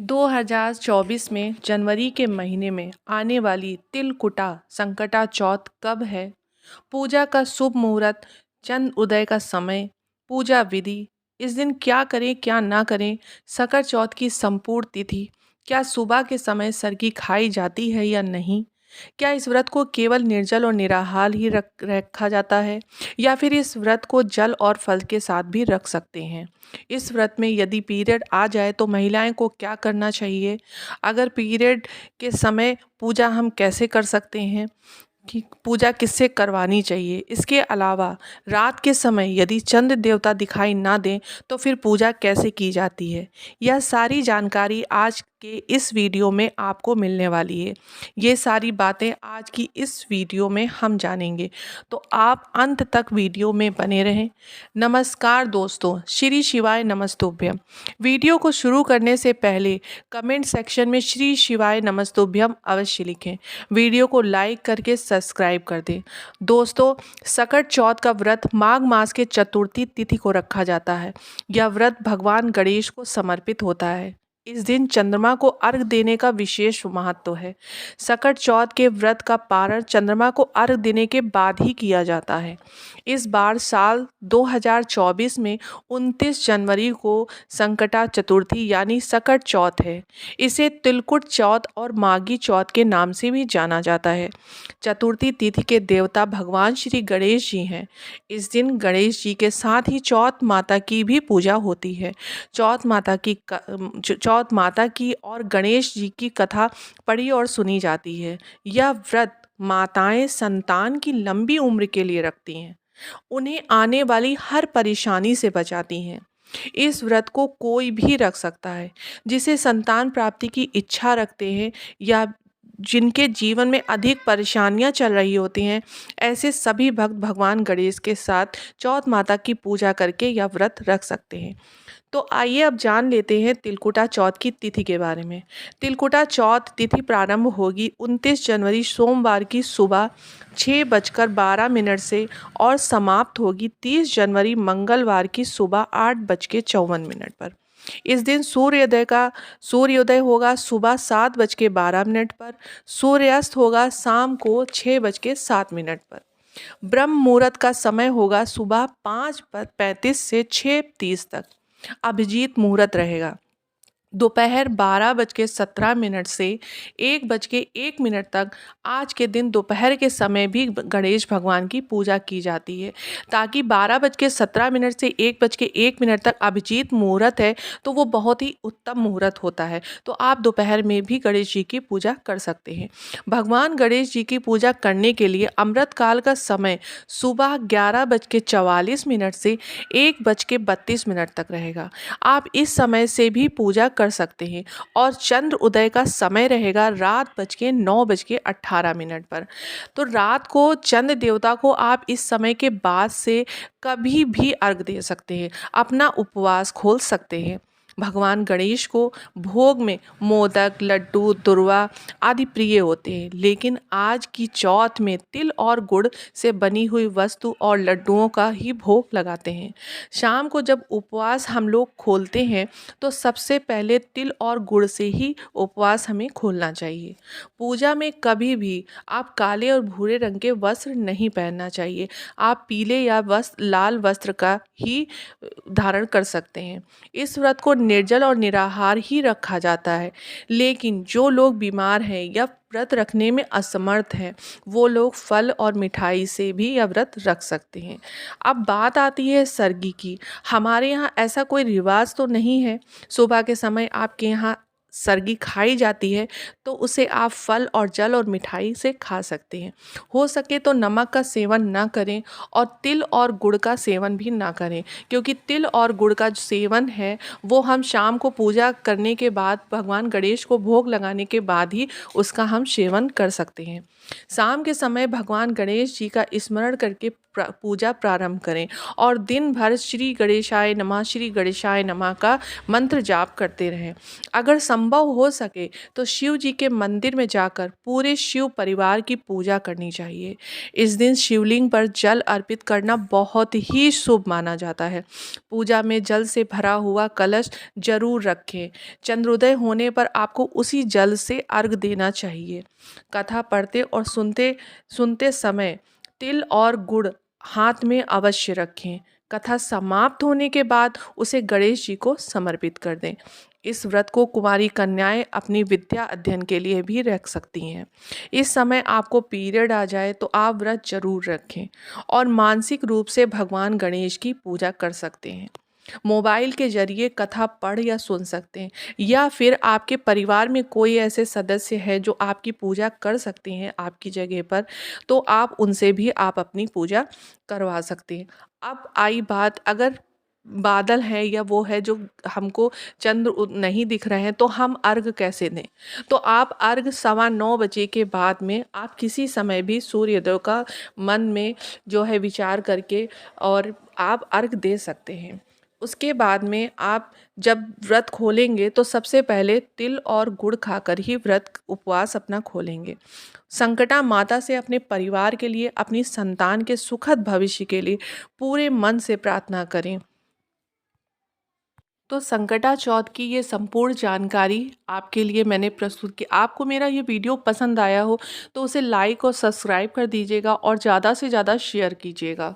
2024 में जनवरी के महीने में आने वाली तिलकुटा संकटा चौथ कब है? पूजा का शुभ मुहूर्त, चंद्र उदय का समय, पूजा विधि, इस दिन क्या करें क्या ना करें, सकट चौथ की संपूर्ण तिथि, क्या सुबह के समय सरगी खाई जाती है या नहीं, क्या इस व्रत को केवल निर्जल और निराहार ही रखा जाता है या फिर इस व्रत को जल और फल के साथ भी रख सकते हैं। इस व्रत में यदि पीरियड आ जाए तो महिलाएं को क्या करना चाहिए, अगर पीरियड के समय पूजा हम कैसे कर सकते हैं, कि पूजा किससे करवानी चाहिए। इसके अलावा रात के समय यदि चंद्र देवता दिखाई ना दें तो फिर पूजा कैसे की जाती है, यह सारी जानकारी आज के इस वीडियो में आपको मिलने वाली है। ये सारी बातें आज की इस वीडियो में हम जानेंगे, तो आप अंत तक वीडियो में बने रहें। नमस्कार दोस्तों, श्री शिवाय नमस्तुभ्यम। वीडियो को शुरू करने से पहले कमेंट सेक्शन में श्री शिवाय नमस्तुभ्यम अवश्य लिखें। वीडियो को लाइक करके सब्सक्राइब कर दें। दोस्तों, सकट चौथ का व्रत माघ मास के चतुर्थी तिथि को रखा जाता है। यह व्रत भगवान गणेश को समर्पित होता है। इस दिन चंद्रमा को अर्घ देने का विशेष महत्व है। सकट चौथ के व्रत का पारण चंद्रमा को अर्घ देने के बाद ही किया जाता है। इस बार साल 2024 में 29 जनवरी को संकटा चतुर्थी यानी सकट चौथ है। इसे तिलकुट चौथ और माघी चौथ के नाम से भी जाना जाता है। चतुर्थी तिथि के देवता भगवान श्री गणेश जी हैं। इस दिन गणेश जी के साथ ही चौथ माता की भी पूजा होती है। चौथ माता की और गणेश जी की कथा पढ़ी और सुनी जाती है। यह व्रत माताएं संतान की लंबी उम्र के लिए रखती हैं, उन्हें आने वाली हर परेशानी से बचाती हैं। इस व्रत को कोई भी रख सकता है, जिसे संतान प्राप्ति की इच्छा रखते हैं या जिनके जीवन में अधिक परेशानियां चल रही होती हैं। ऐसे सभी भक्त भगवान गणेश के साथ चौथ माता की पूजा करके यह व्रत रख सकते हैं। तो आइए अब जान लेते हैं तिलकुटा चौथ की तिथि के बारे में। तिलकुटा चौथ तिथि प्रारंभ होगी 29 जनवरी सोमवार की सुबह 6:12 से और समाप्त होगी 30 जनवरी मंगलवार की सुबह 8:54 पर। इस दिन सूर्योदय होगा सुबह 7:12 पर। सूर्यास्त होगा शाम को 6:07 पर। ब्रह्म मुहूर्त का समय होगा सुबह 5:35 से 6:30 तक। अभिजीत मुहूर्त रहेगा दोपहर 12:17 से 1:01 तक। आज के दिन दोपहर के समय भी गणेश भगवान की पूजा की जाती है, ताकि 12:17 से 1:01 तक अभिजीत मुहूर्त है तो वो बहुत ही उत्तम मुहूर्त होता है। तो आप दोपहर में भी गणेश जी की पूजा कर सकते हैं। भगवान गणेश जी की पूजा करने के लिए अमृत काल का समय सुबह 11:44 से 1:32 तक रहेगा। आप इस समय से भी पूजा कर सकते हैं और चंद्र उदय का समय रहेगा रात 9:18 पर। तो रात को चंद्र देवता को आप इस समय के बाद से कभी भी अर्घ दे सकते हैं, अपना उपवास खोल सकते हैं। भगवान गणेश को भोग में मोदक, लड्डू, दुर्वा आदि प्रिय होते हैं, लेकिन आज की चौथ में तिल और गुड़ से बनी हुई वस्तु और लड्डुओं का ही भोग लगाते हैं। शाम को जब उपवास हम लोग खोलते हैं तो सबसे पहले तिल और गुड़ से ही उपवास हमें खोलना चाहिए। पूजा में कभी भी आप काले और भूरे रंग के वस्त्र नहीं पहनना चाहिए। आप पीले या लाल वस्त्र का ही धारण कर सकते हैं। इस व्रत को निर्जल और निराहार ही रखा जाता है, लेकिन जो लोग बीमार हैं या व्रत रखने में असमर्थ हैं, वो लोग फल और मिठाई से भी यह व्रत रख सकते हैं। अब बात आती है सरगी की। हमारे यहाँ ऐसा कोई रिवाज तो नहीं है सुबह के समय आपके यहाँ सरगी खाई जाती है, तो उसे आप फल और जल और मिठाई से खा सकते हैं। हो सके तो नमक का सेवन ना करें और तिल और गुड़ का सेवन भी ना करें, क्योंकि तिल और गुड़ का जो सेवन है वो हम शाम को पूजा करने के बाद, भगवान गणेश को भोग लगाने के बाद ही उसका हम सेवन कर सकते हैं। शाम के समय भगवान गणेश जी का स्मरण करके पूजा प्रारंभ करें और दिन भर श्री गणेशाय नमः का मंत्र जाप करते रहें। अगर संभव हो सके तो शिव जी के मंदिर में जाकर पूरे शिव परिवार की पूजा करनी चाहिए। इस दिन शिवलिंग पर जल अर्पित करना बहुत ही शुभ माना जाता है। पूजा में जल से भरा हुआ कलश जरूर रखें। चंद्रोदय होने पर आपको उसी जल से अर्घ देना चाहिए। कथा पढ़ते और सुनते सुनते समय तिल और गुड़ हाथ में अवश्य रखें। कथा समाप्त होने के बाद उसे गणेश जी को समर्पित कर दें। इस व्रत को कुंवारी कन्याएं अपनी विद्या अध्ययन के लिए भी रख सकती हैं। इस समय आपको पीरियड आ जाए तो आप व्रत जरूर रखें और मानसिक रूप से भगवान गणेश की पूजा कर सकते हैं। मोबाइल के जरिए कथा पढ़ या सुन सकते हैं, या फिर आपके परिवार में कोई ऐसे सदस्य है जो आपकी पूजा कर सकते हैं आपकी जगह पर, तो आप उनसे भी आप अपनी पूजा करवा सकते हैं। अब आई बात, अगर बादल है या वो है जो हमको चंद्र नहीं दिख रहे हैं तो हम अर्घ कैसे दें? तो आप अर्घ 9:15 बजे के बाद में आप किसी समय भी सूर्योदय का मन में जो है विचार करके और आप अर्घ दे सकते हैं। उसके बाद में आप जब व्रत खोलेंगे तो सबसे पहले तिल और गुड़ खाकर ही व्रत उपवास अपना खोलेंगे। संकटा माता से अपने परिवार के लिए, अपनी संतान के सुखद भविष्य के लिए पूरे मन से प्रार्थना करें। तो संकटा चौथ की ये संपूर्ण जानकारी आपके लिए मैंने प्रस्तुत की। आपको मेरा ये वीडियो पसंद आया हो तो उसे लाइक और सब्सक्राइब कर दीजिएगा और ज़्यादा से ज़्यादा शेयर कीजिएगा।